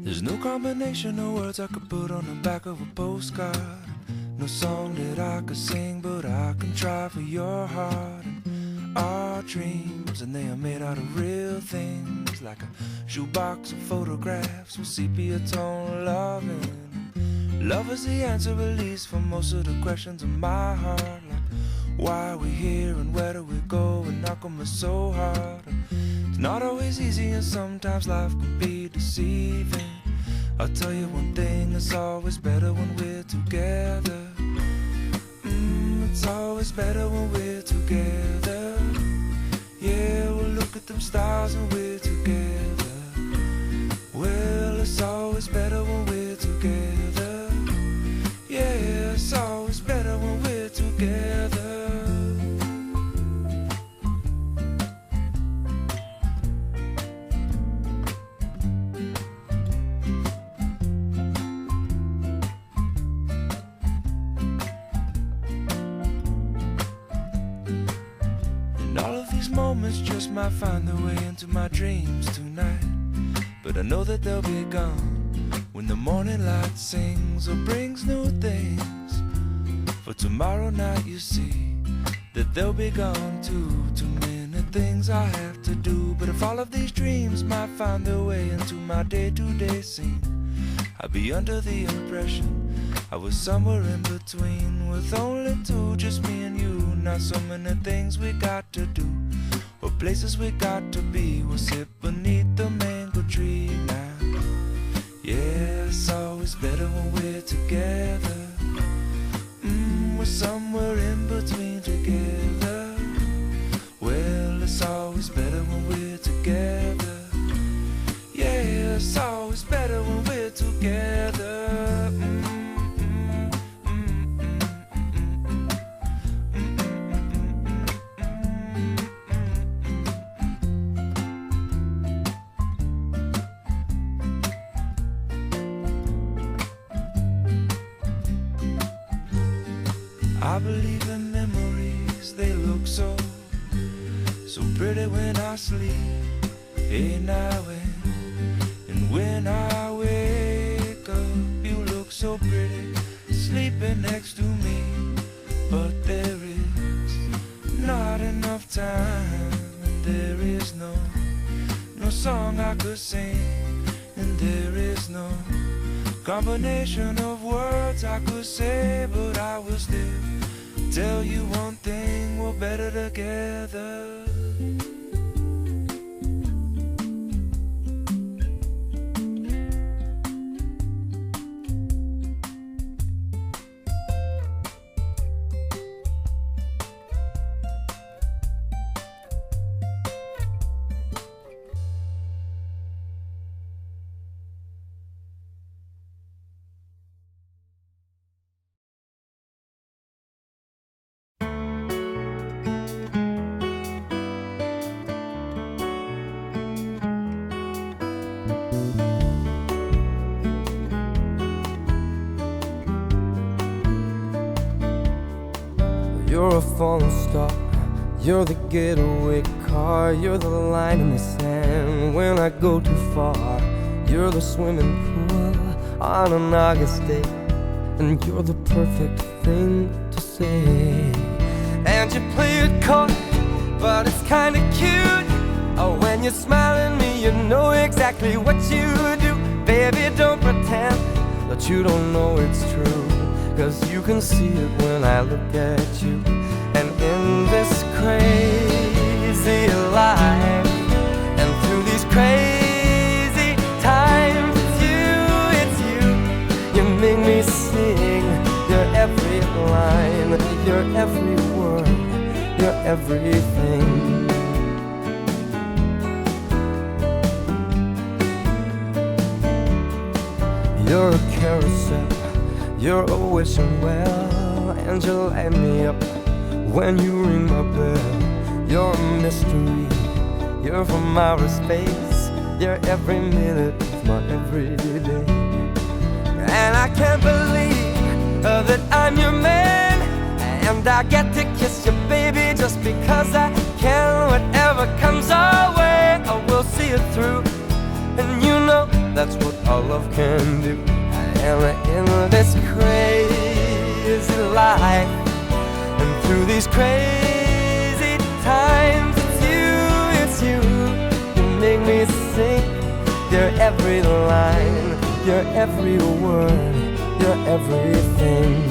There's no combination of words I could put on the back of a postcard. No song that I could sing, but I can try for your heart. And our dreams, and they are made out of real things, like a shoebox of photographs with sepia tone loving. Love is the answer, at least, for most of the questions in my heart, like why are we here and where do we go, and how come it's so hard. It's not always easy, and sometimes life can be deceiving. I'll tell you one thing, it's always better when we're together. It's always better when we're together. Yeah, we'll look at them stars and we're together. Well, it's always better when we're together. Yeah, it's always better when we're together. Moments just might find their way into my dreams tonight, but I know that they'll be gone when the morning light sings or brings new things. For tomorrow night you see that they'll be gone too. Too many things I have to do, but if all of these dreams might find their way into my day-to-day scene, I'd be under the impression I was somewhere in between, with only two, just me and you. Not so many things we got to do, or places we got to be. We'll sit beneath the mango tree now. Yeah, it's always better when we're together. We're somewhere in between together. Well, it's always better when we're together. Yeah, it's always better when we're together. I believe in memories, they look so pretty when I sleep. Hey, now and when I wake up, you look so pretty sleeping next to me. But there is not enough time, and there is no song I could sing, and there is no combination of words I could say, but I will still tell you one thing, we're better together. You're a falling star, you're the getaway car, you're the line in the sand when I go too far. You're the swimming pool on an August day, and you're the perfect thing to say. And you play it coy, but it's kinda cute. Oh, when you smile at me, you know exactly what you do. Baby, don't pretend that you don't know it's true, 'cause you can see it when I look at you. And in this crazy life, and through these crazy times, it's you. You make me sing your every line, your every word, your everything. You're a carousel, you're a wishing well, and you light me up when you ring my bell. You're a mystery, you're from outer space, you're every minute of my everyday. And I can't believe that I'm your man, and I get to kiss you, baby, just because I can. Whatever comes our way, I will see it through. And you know That's what all love can do. I am in this crazy life, and through these crazy times, it's you, you make me sing. You're every line, you're every word, you're everything.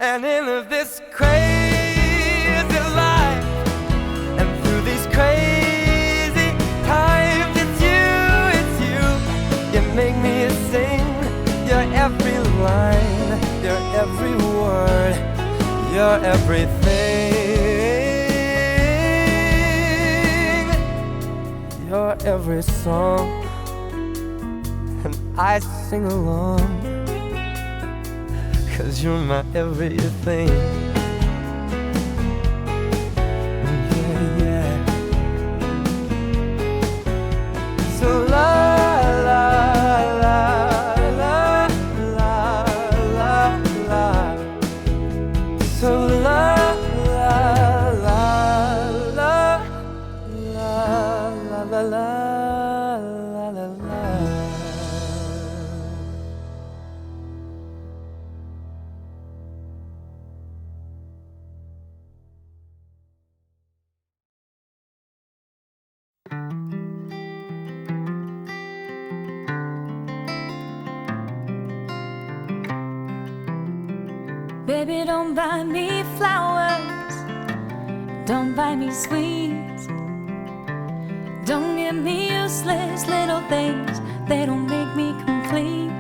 And in this crazy life, and through these crazy times, it's you, you make me sing. You're every line, you're every word, you're everything. You're every song, and I sing along, 'cause you're my everything. Yeah, yeah. So la la la la la la la. So la la la la la la la la la la. Baby, don't buy me flowers, don't buy me sweets, don't give me useless little things, they don't make me complete.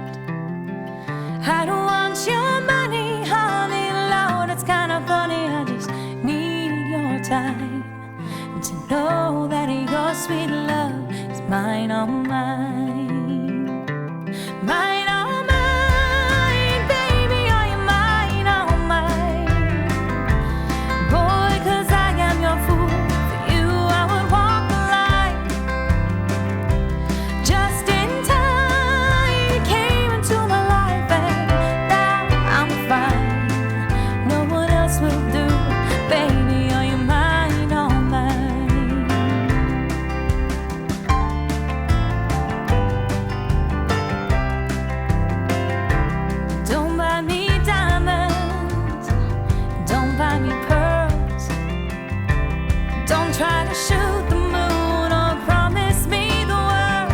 I don't want your money, honey, Lord, it's kind of funny, I just need your time to know that your sweet love is mine, all mine, mine, all mine, baby, are you mine, all mine, boy, 'cause I am your fool, for you I would walk the line, just in time, you came into my life, and now I'm fine, no one else will do, baby, are you mine, all mine. Don't buy me diamonds, don't buy me pearls, don't try to shoot the moon or promise me the world.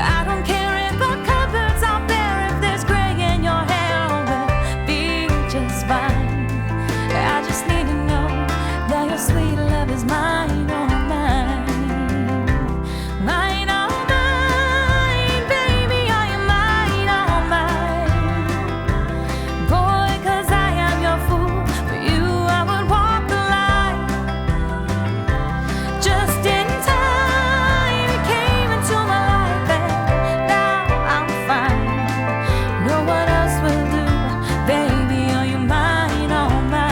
I don't care if the cupboard's out there, if there's gray in your hair, we'll be just fine. I just need to know that your sweet love is mine, all mine, mine, all mine, baby, are you mine, all mine, boy, 'cause I am your fool, for you I would walk the line, just in time, you came into my life, and now I'm fine, no one else will do, baby, are you mine, all mine.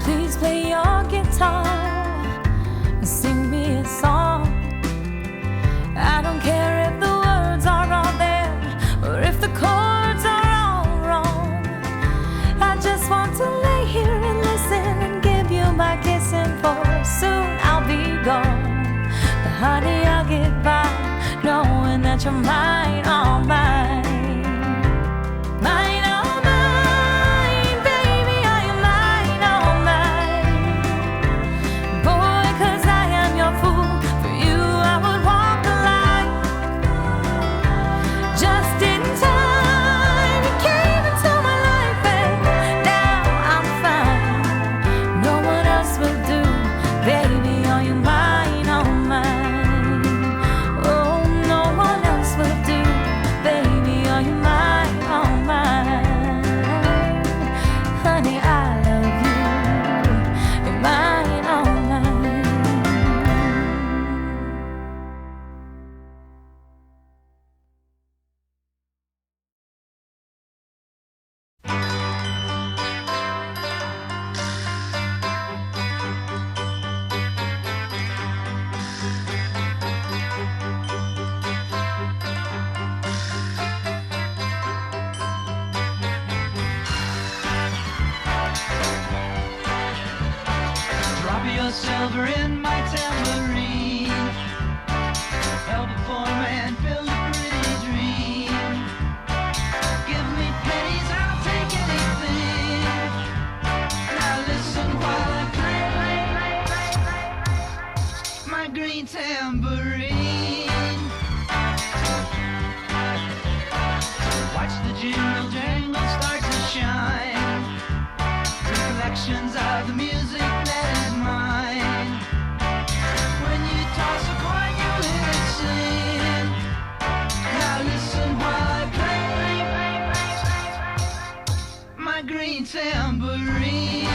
Please play your guitar and sing me a song. I don't care if the words are all there or if the chords are all wrong. I just want to lay here and listen and give you my kissing, for soon I'll be gone. But honey, I'll get by knowing that you're mine, all mine, mine, all mine, baby, are you mine, all mine, boy, 'cause I am your fool, for you I would walk the line, just in time, you came into silver in my tambourine. Help a poor man build a pretty dream. Give me pennies, I'll take anything. Now listen while I play my green tambourine. Watch the jingle jangle start to shine. Reflections of the music that is mine. When you toss a coin, you hear it sing. Now listen while I play my green tambourine.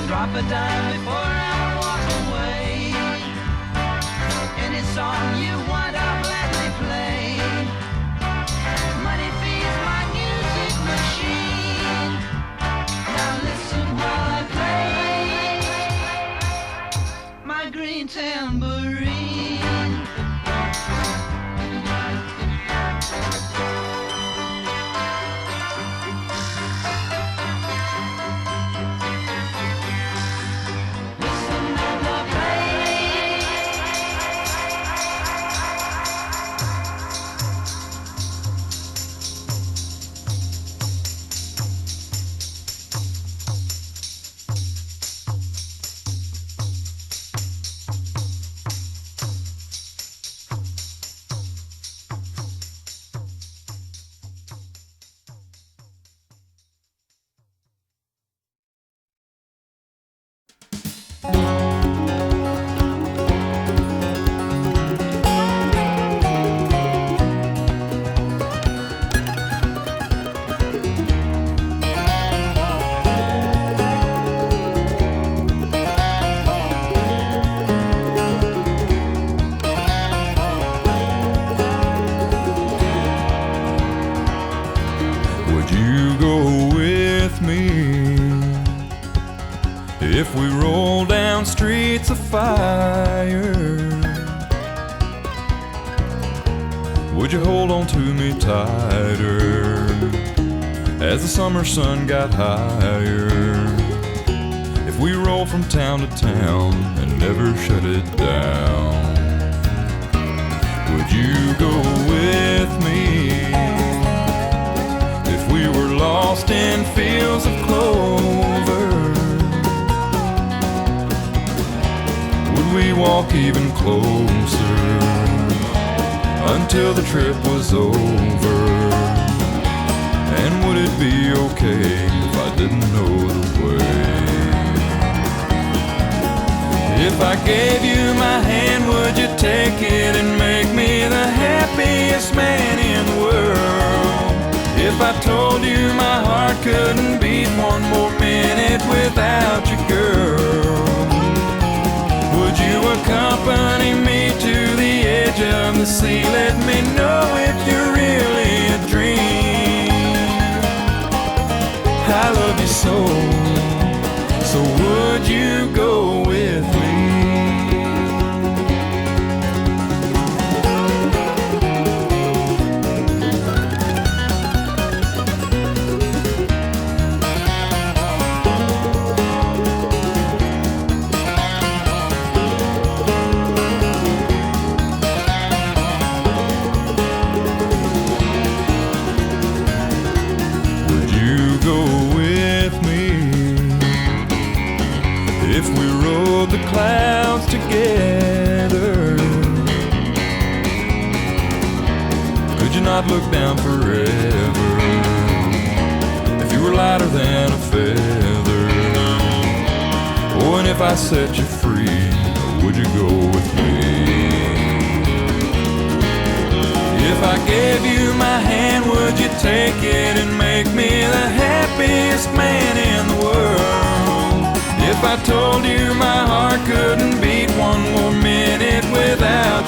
Drop a dime before I walk away. Any song you want, I'll gladly play. Money feeds my music machine. Now listen while I play my green tambourine. Would you go with me if we roll down streets of fire? Would you hold on to me tighter as the summer sun got higher? If we roll from town to town and never shut it down, would you go with me? If we were lost in fields of clover, would we walk even closer until the trip was over? And would it be okay if I didn't know the way? If I gave you my hand, would you take it and make me the happiest man in the world? If I told you my heart couldn't beat one more minute without you, girl, would you accompany me to the edge of the sea? Let me know if you're really a dream. I love you so, so would you go with me? If we rode the clouds together, could you not look down forever? If you were lighter than a feather, oh, and if I set you free, would you go with me? If I gave you my hand, would you take it and make me the happiest man in the world? If I told you my heart couldn't beat one more minute without